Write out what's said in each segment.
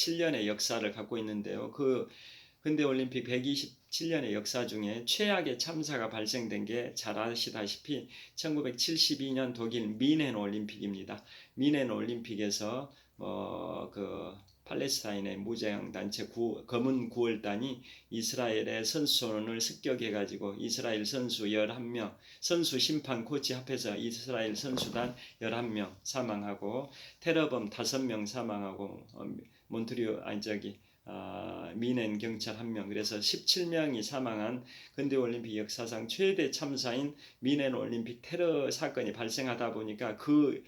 127년의 역사를 갖고 있는데요. 그 근대올림픽 127년의 역사 중에 최악의 참사가 발생된 게 잘 아시다시피 1972년 독일 미넨 올림픽입니다. 미넨 올림픽에서 그 팔레스타인의 무장 단체 검은 9월단이 이스라엘의 선수촌을 습격해가지고 이스라엘 선수 11명, 선수 심판 코치 합해서 이스라엘 선수단 11명 사망하고 테러범 5명 사망하고 미넨 경찰 1명, 그래서 17명이 사망한 근대올림픽 역사상 최대 참사인 미넨 올림픽 테러 사건이 발생하다 보니까 그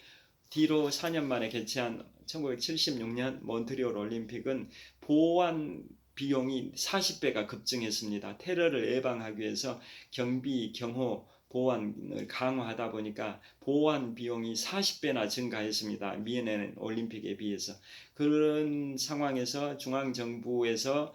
뒤로 4년 만에 개최한 1976년 몬트리올 올림픽은 보안 비용이 40배가 급증했습니다. 테러를 예방하기 위해서 경비, 경호, 보안을 강화하다 보니까 보안 비용이 40배나 증가했습니다. 미넨 올림픽에 비해서. 그런 상황에서 중앙정부에서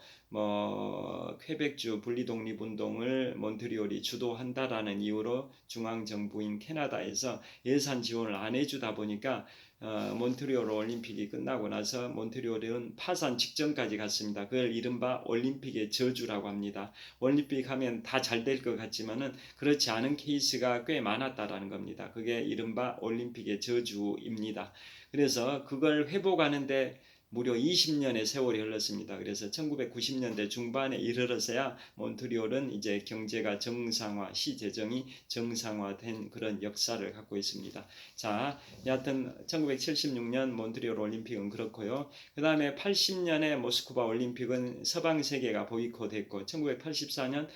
퀘벡주 분리독립운동을 몬트리올이 주도한다라는 이유로 중앙정부인 캐나다에서 예산 지원을 안 해주다 보니까 몬트리올 올림픽이 끝나고 나서 몬트리올은 파산 직전까지 갔습니다. 그걸 이른바 올림픽의 저주라고 합니다. 올림픽 하면 다 잘 될 것 같지만은 그렇지 않은 케이스가 꽤 많았다라는 겁니다. 그게 이른바 올림픽의 저주입니다. 그래서 그걸 회복하는데 무려 20년의 세월이 흘렀습니다. 그래서 1990년대 중반에 이르러서야 몬트리올은 이제 경제가 정상화, 시재정이 정상화된 그런 역사를 갖고 있습니다. 자, 여하튼 1976년 몬트리올 올림픽은 그렇고요. 그 다음에 80년에 모스크바 올림픽은 서방 세계가 보이콧했고 1984년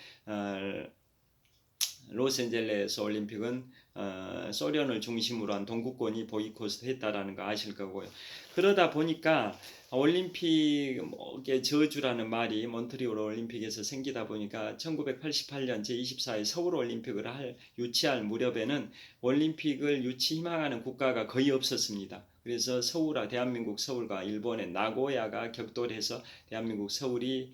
로스앤젤레스 올림픽은 소련을 중심으로 한 동구권이 보이콧을 했다라는 거 아실 거고요. 그러다 보니까 올림픽의 저주라는 말이 몬트리올 올림픽에서 생기다 보니까 1988년 제24회 서울 올림픽을 유치할 무렵에는 올림픽을 희망하는 국가가 거의 없었습니다. 그래서 대한민국 서울과 일본의 나고야가 격돌해서 대한민국 서울이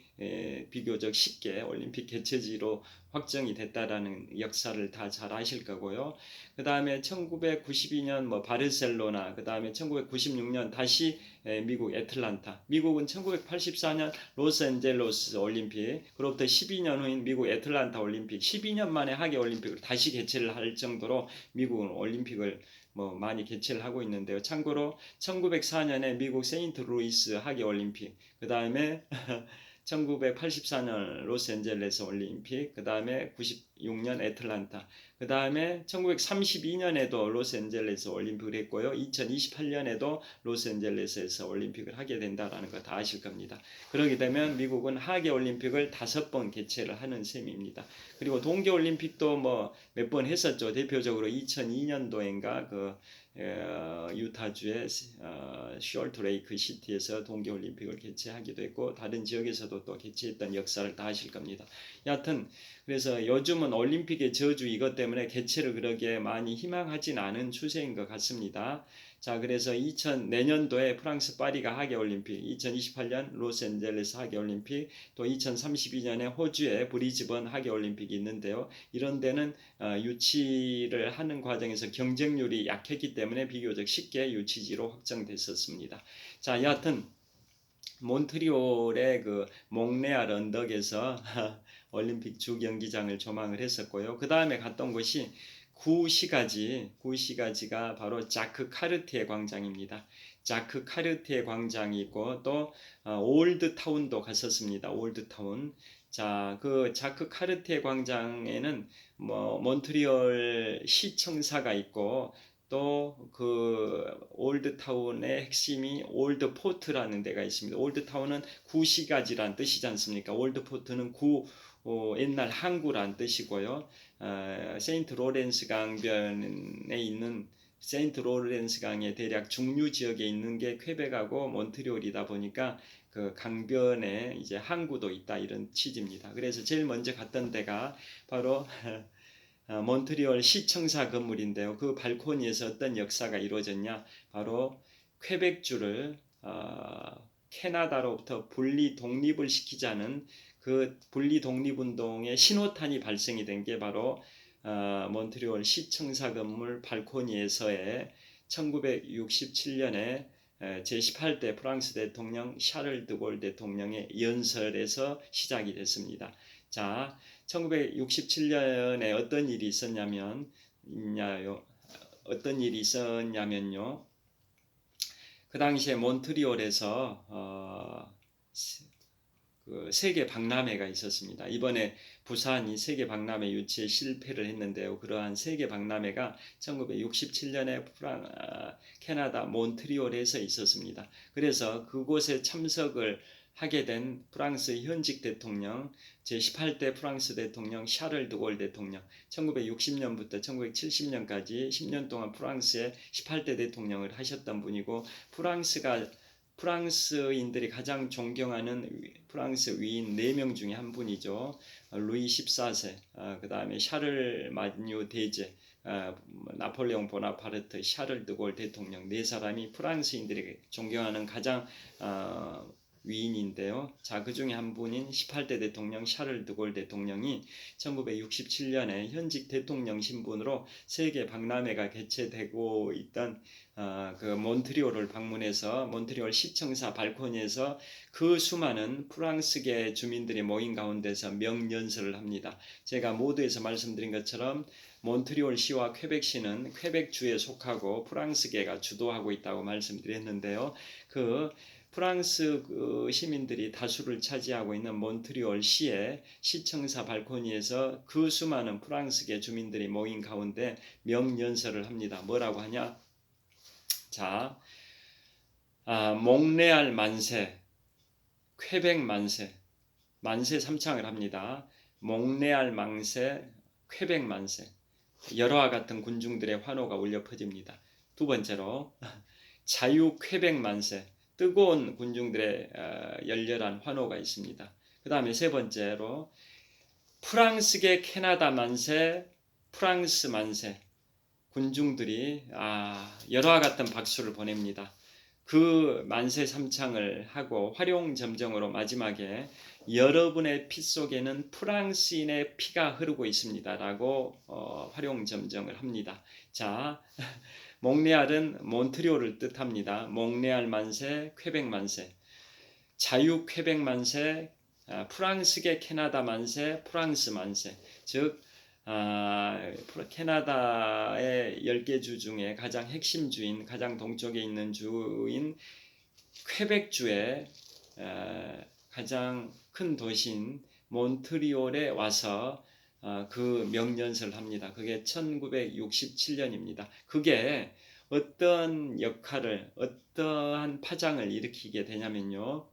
비교적 쉽게 올림픽 개최지로 확정이 됐다라는 역사를 다 잘 아실 거고요. 그 다음에 1992년 바르셀로나, 그 다음에 1996년 다시 미국 애틀란타, 미국은 1984년 로스앤젤레스 올림픽, 그로부터 12년 후인 미국 애틀란타 올림픽, 12년 만에 하계 올림픽을 다시 개최를 할 정도로 미국은 올림픽을 많이 개최를 하고 있는데요. 참고로 1904년에 미국 세인트루이스 하계 올림픽, 그 다음에 1984년 로스앤젤레스 올림픽, 그 다음에 96년 애틀란타, 그 다음에 1932년에도 로스앤젤레스 올림픽을 했고요. 2028년에도 로스앤젤레스에서 올림픽을 하게 된다는 거 다 아실 겁니다. 그렇게 되면 미국은 하계 올림픽을 5번 개최를 하는 셈입니다. 그리고 동계 올림픽도 몇 번 했었죠. 대표적으로 2002년도인가 유타주의 숄트레이크 시티에서 동계올림픽을 개최하기도 했고 다른 지역에서도 또 개최했던 역사를 다 아실 겁니다. 여하튼 그래서 요즘은 올림픽의 저주 이것 때문에 개최를 그렇게 많이 희망하진 않은 추세인 것 같습니다. 자, 그래서 내년도에 프랑스 파리가 하계올림픽, 2028년 로스앤젤레스 하계올림픽, 또 2032년에 호주의 브리즈번 하계올림픽이 있는데요. 이런 데는 유치를 하는 과정에서 경쟁률이 약했기 때문에 비교적 쉽게 유치지로 확정됐었습니다. 자, 여하튼 몬트리올의 그 몽레알 언덕에서 올림픽 주경기장을 조망을 했었고요. 그 다음에 갔던 곳이 구시가지가 바로 자크 카르티에 광장입니다. 자크 카르티에 광장이 있고 또 올드타운도 갔었습니다. 올드타운. 자, 그 자크 카르티에 광장에는 몬트리올 시청사가 있고 또 그 올드타운의 핵심이 올드포트라는 데가 있습니다. 올드타운은 구시가지란 뜻이지 않습니까? 올드포트는 옛날 항구란 뜻이고요. 세인트 로렌스 강변에 있는 세인트 로렌스 강의 대략 중류 지역에 있는 게 퀘벡하고 몬트리올이다 보니까 그 강변에 이제 항구도 있다 이런 취지입니다. 그래서 제일 먼저 갔던 데가 바로 몬트리올 시청사 건물인데요. 그 발코니에서 어떤 역사가 이루어졌냐? 바로 퀘벡주를 캐나다로부터 분리 독립을 시키자는 그 분리 독립운동의 신호탄이 발생이 된 게 바로 몬트리올 시청사 건물 발코니에서의 1967년에 제18대 프랑스 대통령 샤를 드골 대통령의 연설에서 시작이 됐습니다. 자, 1967년에 어떤 일이 있었냐면요. 그 당시에 몬트리올에서 그 세계 박람회가 있었습니다. 이번에 부산이 세계 박람회 유치에 실패를 했는데요. 그러한 세계 박람회가 1967년에 캐나다 몬트리올에서 있었습니다. 그래서 그곳에 참석을 하게 된 프랑스 현직 대통령, 제18대 프랑스 대통령 샤를 드골 대통령, 1960년부터 1970년까지 10년 동안 프랑스의 18대 대통령을 하셨던 분이고, 프랑스인들이 가장 존경하는 프랑스 위인 4명 중에 한 분이죠. 루이 14세, 그 다음에 샤를 마뉴 대제, 나폴레옹 보나파르트, 샤를 드골 대통령, 4사람이 프랑스인들이 존경하는 가장 위인인데요. 자, 그 중에 한 분인 18대 대통령 샤를 드골 대통령이 1967년에 현직 대통령 신분으로 세계 박람회가 개최되고 있던 그 몬트리올을 방문해서 몬트리올 시청사 발코니에서 그 수많은 프랑스계 주민들이 모인 가운데서 명연설을 합니다. 제가 모두에서 말씀드린 것처럼 몬트리올 시와 퀘벡 시는 퀘벡 주에 속하고 프랑스계가 주도하고 있다고 말씀드렸는데요. 그 프랑스 시민들이 다수를 차지하고 있는 몬트리올 시의 시청사 발코니에서 그 수많은 프랑스계 주민들이 모인 가운데 명연설을 합니다. 뭐라고 하냐? 자, 몽레알 만세, 퀘벡 만세, 만세 삼창을 합니다. 몽레알 만세, 퀘벡 만세. 열화와 같은 군중들의 환호가 울려 퍼집니다. 두 번째로 자유 퀘벡 만세, 뜨거운 군중들의 열렬한 환호가 있습니다. 그 다음에 세 번째로 프랑스계 캐나다 만세, 프랑스 만세. 군중들이 열화와 같은 박수를 보냅니다. 그 만세 삼창을 하고 활용점정으로 마지막에 여러분의 피 속에는 프랑스인의 피가 흐르고 있습니다 라고 활용점정을 합니다. 자, 몽레알은 몬트리올을 뜻합니다. 몽레알 만세, 퀘벡 만세, 자유 퀘벡 만세, 프랑스계 캐나다 만세, 프랑스 만세. 즉 캐나다의 10개 주 중에 가장 핵심 주인, 가장 동쪽에 있는 주인 퀘벡 주의 가장 큰 도시인 몬트리올에 와서 그 명연설을 합니다. 그게 1967년입니다. 그게 어떤 역할을, 어떠한 파장을 일으키게 되냐면요.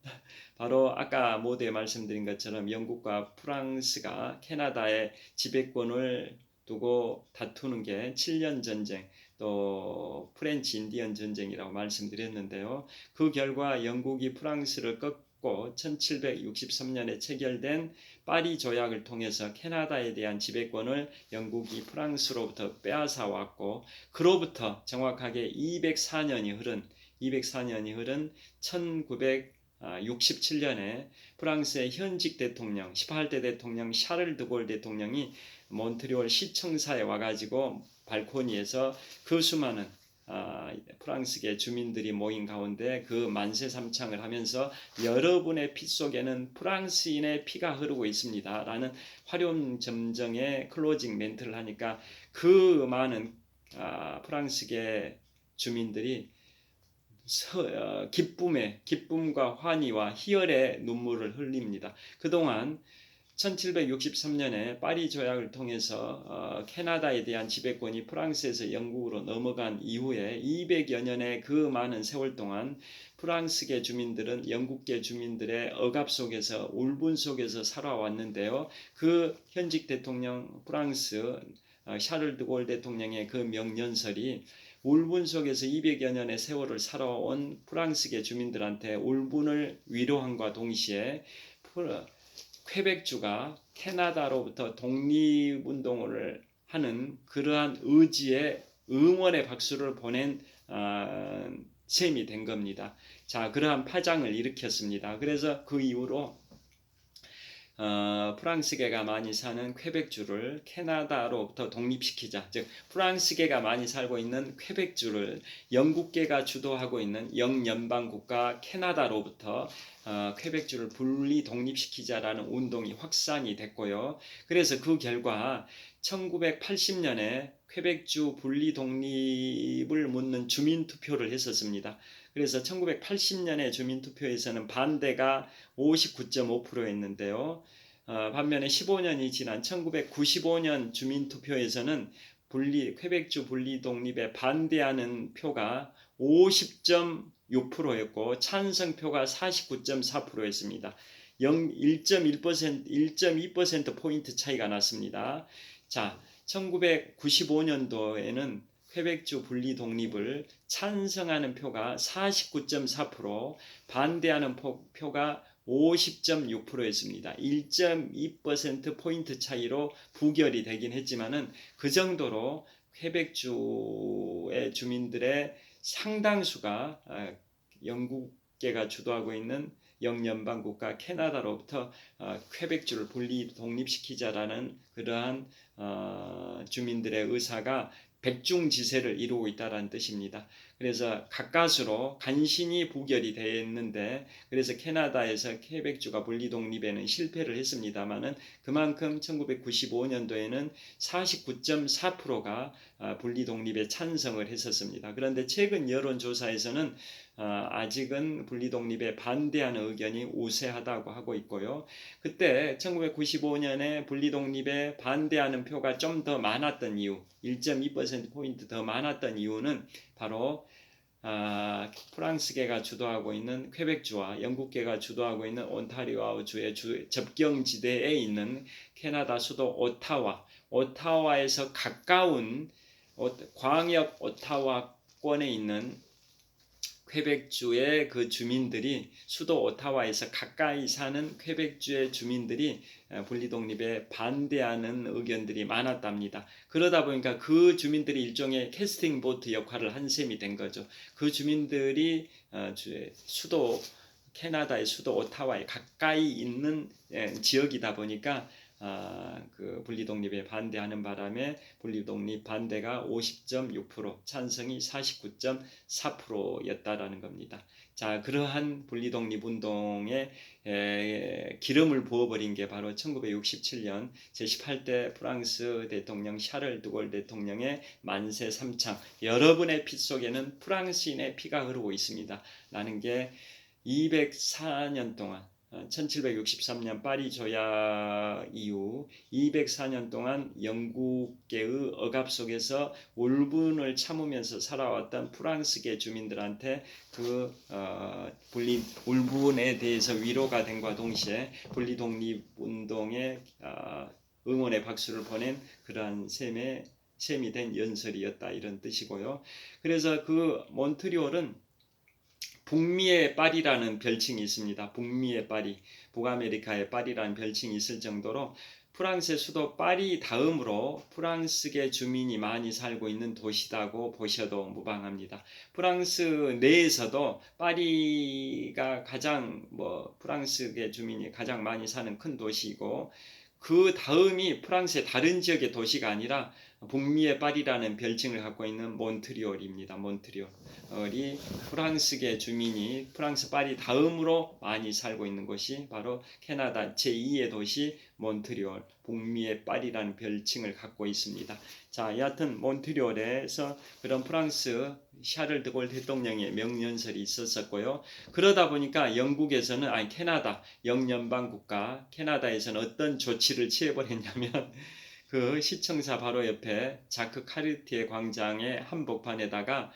바로 아까 모두에 말씀드린 것처럼 영국과 프랑스가 캐나다의 지배권을 두고 다투는 게 7년 전쟁, 또 프렌치 인디언 전쟁이라고 말씀드렸는데요. 그 결과 영국이 프랑스를 꺾고 1763년에 체결된 파리 조약을 통해서 캐나다에 대한 지배권을 영국이 프랑스로부터 빼앗아 왔고, 그로부터 정확하게 204년이 흐른 1967년에 프랑스의 현직 대통령, 18대 대통령 샤를 드골 대통령이 몬트리올 시청사에 와가지고 발코니에서 그 수많은 프랑스계 주민들이 모인 가운데 그 만세 삼창을 하면서 여러분의 피 속에는 프랑스인의 피가 흐르고 있습니다 라는 활용점정의 클로징 멘트를 하니까 그 많은 프랑스계 주민들이 기쁨과 환희와 희열의 눈물을 흘립니다. 그동안 1763년에 파리 조약을 통해서 캐나다에 대한 지배권이 프랑스에서 영국으로 넘어간 이후에 200여 년의 그 많은 세월 동안 프랑스계 주민들은 영국계 주민들의 억압 속에서 울분 속에서 살아왔는데요. 그 현직 대통령 프랑스 샤를 드골 대통령의 그 명연설이 울분 속에서 200여 년의 세월을 살아온 프랑스계 주민들한테 울분을 위로함과 동시에 퀘벡주가 캐나다로부터 독립운동을 하는 그러한 의지의 응원의 박수를 보낸 셈이 된 겁니다. 자, 그러한 파장을 일으켰습니다. 그래서 그 이후로 프랑스계가 많이 사는 퀘벡주를 캐나다로부터 독립시키자. 즉 프랑스계가 많이 살고 있는 퀘벡주를 영국계가 주도하고 있는 영연방국가 캐나다로부터 퀘벡주를 분리 독립시키자라는 운동이 확산이 됐고요. 그래서 그 결과 1980년에 퀘벡주 분리 독립을 묻는 주민투표를 했었습니다. 그래서 1980년에 주민투표에서는 반대가 59.5%였는데요. 반면에 15년이 지난 1995년 주민투표에서는 퀘벡주 분리 독립에 반대하는 표가 50.6%였고 찬성표가 49.4%였습니다. 1.2% 포인트 차이가 났습니다. 자, 1995년도에는 퀘벡주 분리 독립을 찬성하는 표가 49.4%, 반대하는 표가 50.6%였습니다. 1.2% 포인트 차이로 부결이 되긴 했지만은 그 정도로 퀘벡주의 주민들의 상당수가 영국계가 주도하고 있는 영연방국가 캐나다로부터 퀘벡주를 분리 독립시키자라는 그러한 주민들의 의사가 백중지세를 이루고 있다는 뜻입니다. 그래서 가까스로 간신히 부결이 됐는데 그래서 캐나다에서 퀘벡주가 분리 독립에는 실패를 했습니다만은 그만큼 1995년도에는 49.4%가 분리 독립에 찬성을 했었습니다. 그런데 최근 여론조사에서는 아직은 분리 독립에 반대하는 의견이 우세하다고 하고 있고요. 그때 1995년에 분리 독립에 반대하는 표가 좀 더 많았던 이유, 1.2%포인트 더 많았던 이유는 바로 프랑스계가 주도하고 있는 퀘벡주와 영국계가 주도하고 있는 온타리오주의 접경지대에 있는 캐나다 수도 오타와에서 가까운 광역 오타와권에 있는 퀘벡주의 그 주민들이 수도 오타와에서 가까이 사는 퀘벡주의 주민들이 분리 독립에 반대하는 의견들이 많았답니다. 그러다 보니까 그 주민들이 일종의 캐스팅 보트 역할을 한 셈이 된 거죠. 그 주민들이 캐나다의 수도 오타와에 가까이 있는 지역이다 보니까 그 분리 독립에 반대하는 바람에 분리 독립 반대가 50.6%, 찬성이 49.4%였다라는 겁니다. 자, 그러한 분리 독립 운동에 기름을 부어버린 게 바로 1967년 제18대 프랑스 대통령 샤를 드골 대통령의 만세 삼창, 여러분의 피 속에는 프랑스인의 피가 흐르고 있습니다. 라는 게 204년 동안 1763년 파리 조약 이후 204년 동안 영국계의 억압 속에서 울분을 참으면서 살아왔던 프랑스계 주민들한테 그 울분에 대해서 위로가 된과 동시에 분리 독립 운동에 응원의 박수를 보낸 그러한 셈이 된 연설이었다 이런 뜻이고요. 그래서 그 몬트리올은 북미의 파리라는 별칭이 있습니다. 북미의 파리, 북아메리카의 파리라는 별칭이 있을 정도로 프랑스의 수도 파리 다음으로 프랑스계 주민이 많이 살고 있는 도시다고 보셔도 무방합니다. 프랑스 내에서도 파리가 가장 프랑스계 주민이 가장 많이 사는 큰 도시이고 그 다음이 프랑스의 다른 지역의 도시가 아니라 북미의 파리라는 별칭을 갖고 있는 몬트리올입니다. 몬트리올이 프랑스계 주민이 프랑스 파리 다음으로 많이 살고 있는 곳이 바로 캐나다 제2의 도시 몬트리올, 북미의 파리라는 별칭을 갖고 있습니다. 자, 여하튼 몬트리올에서 그런 프랑스 샤를 드골 대통령의 명연설이 있었었고요. 그러다 보니까 영국에서는 캐나다 영연방 국가 캐나다에서는 어떤 조치를 취해버렸냐면 그 시청사 바로 옆에 자크 카르티에 광장의 한복판에다가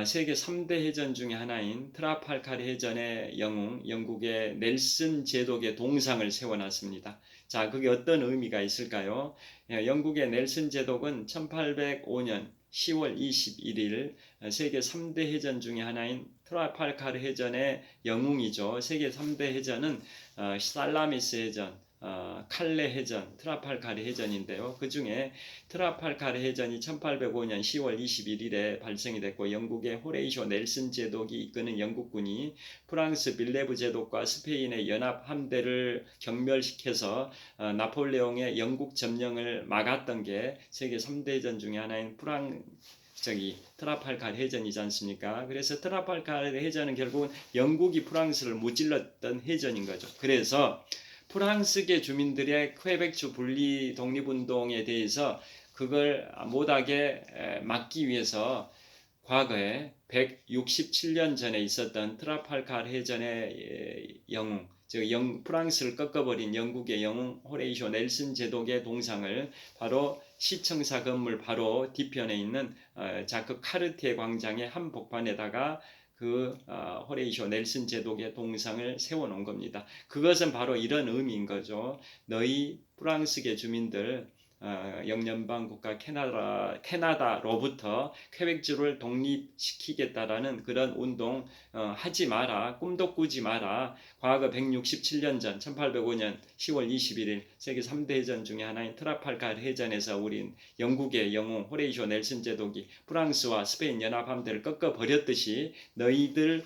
세계 3대 해전 중에 하나인 트라팔카르 해전의 영웅 영국의 넬슨 제독의 동상을 세워놨습니다. 자, 그게 어떤 의미가 있을까요? 영국의 넬슨 제독은 1805년 10월 21일 세계 3대 해전 중에 하나인 트라팔카르 해전의 영웅이죠. 세계 3대 해전은 살라미스 해전, 칼레 해전, 트라팔카르 해전인데요. 그 중에 트라팔카르 해전이 1805년 10월 21일에 발생이 됐고, 영국의 호레이쇼 넬슨 제독이 이끄는 영국군이 프랑스 빌레브 제독과 스페인의 연합 함대를 경멸시켜서 나폴레옹의 영국 점령을 막았던 게 세계 3대 해전 중에 하나인 트라팔카르 해전이지 않습니까? 그래서 트라팔카르 해전은 결국은 영국이 프랑스를 무찔렀던 해전인 거죠. 그래서 프랑스계 주민들의 퀘벡주 분리 독립운동에 대해서 그걸 못하게 막기 위해서 과거에 167년 전에 있었던 트라팔카르 해전의 영웅, 즉 프랑스를 꺾어버린 영국의 영웅 호레이쇼 넬슨 제독의 동상을 바로 시청사 건물 바로 뒤편에 있는 자크 카르티에 광장의 한복판에다가 호레이쇼 넬슨 제독의 동상을 세워놓은 겁니다. 그것은 바로 이런 의미인 거죠. 너희 프랑스계 주민들 영연방 국가 캐나다로부터 퀘벡주를 독립시키겠다라는 그런 운동 하지 마라. 꿈도 꾸지 마라. 과거 167년 전 1805년 10월 21일 세계 3대 해전 중에 하나인 트라팔카르 해전에서 우린 영국의 영웅 호레이쇼 넬슨 제독이 프랑스와 스페인 연합함대를 꺾어버렸듯이 너희들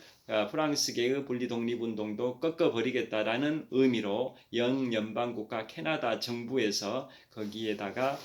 프랑스계의 분리독립운동도 꺾어버리겠다라는 의미로 영연방국가 캐나다 정부에서 거기에다가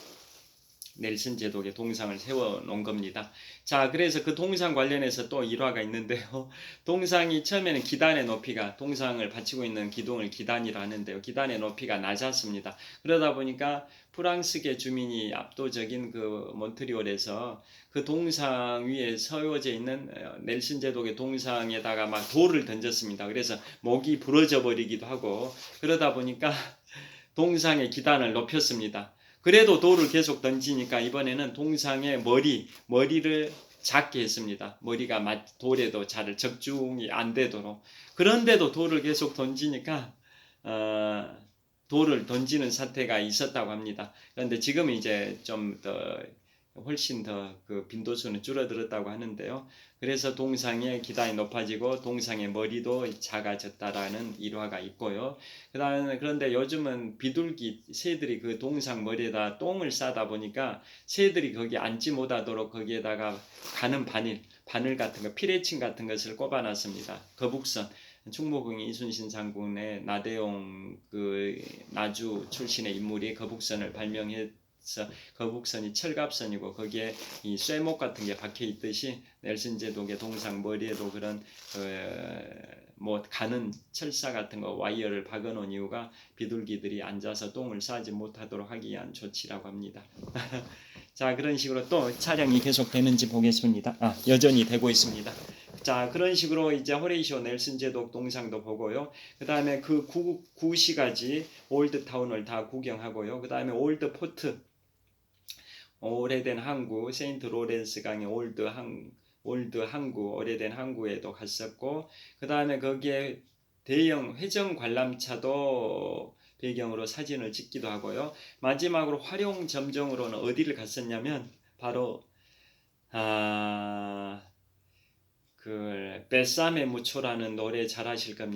넬슨 제독의 동상을 세워놓은 겁니다. 자, 그래서 그 동상 관련해서 또 일화가 있는데요. 동상이 처음에는 기단의 높이가, 동상을 받치고 있는 기둥을 기단이라 하는데요. 기단의 높이가 낮았습니다. 그러다 보니까 프랑스계 주민이 압도적인 그 몬트리올에서 그 동상 위에 세워져 있는 넬슨 제독의 동상에다가 막 돌을 던졌습니다. 그래서 목이 부러져 버리기도 하고, 그러다 보니까 동상의 기단을 높였습니다. 그래도 돌을 계속 던지니까 이번에는 동상의 머리를 작게 했습니다. 머리가 돌에도 잘 적중이 안 되도록. 그런데도 돌을 계속 던지니까 돌을 던지는 사태가 있었다고 합니다. 그런데 지금 이제 좀 더 훨씬 더 그 빈도수는 줄어들었다고 하는데요. 그래서 동상의 기단이 높아지고 동상의 머리도 작아졌다라는 일화가 있고요. 그런데 요즘은 비둘기 새들이 그 동상 머리에다 똥을 싸다 보니까 새들이 거기 앉지 못하도록 거기에다가 가는 바늘 같은 거, 피레침 같은 것을 꼽아놨습니다. 거북선. 충무궁 이순신 장군의 나대용 그 나주 출신의 인물이 거북선을 발명해 거북선이 철갑선이고 거기에 이 쇠목 같은 게 박혀 있듯이 넬슨 제독의 동상 머리에도 그런 가는 철사 같은 거 와이어를 박아 놓은 이유가 비둘기들이 앉아서 똥을 싸지 못하도록 하기 위한 조치라고 합니다. 자, 그런 식으로 또 촬영이 계속 되는지 보겠습니다. 여전히 되고 있습니다. 자, 그런 식으로 이제 호레이쇼 넬슨 제독 동상도 보고요. 그 다음에 그 구시가지 올드타운을 다 구경하고요. 그 다음에 올드포트, 오래된 항구, 세인트 로렌스 강의 올드 항구, 오래된 항구에도 갔었고, 그 다음에 거기에 대형 회전 관람차도 배경으로 사진을 찍기도 하고요. 마지막으로 활용 점정으로는 어디를 갔었냐면 바로 그 베사메 무초라는 노래 잘 아실 겁니다.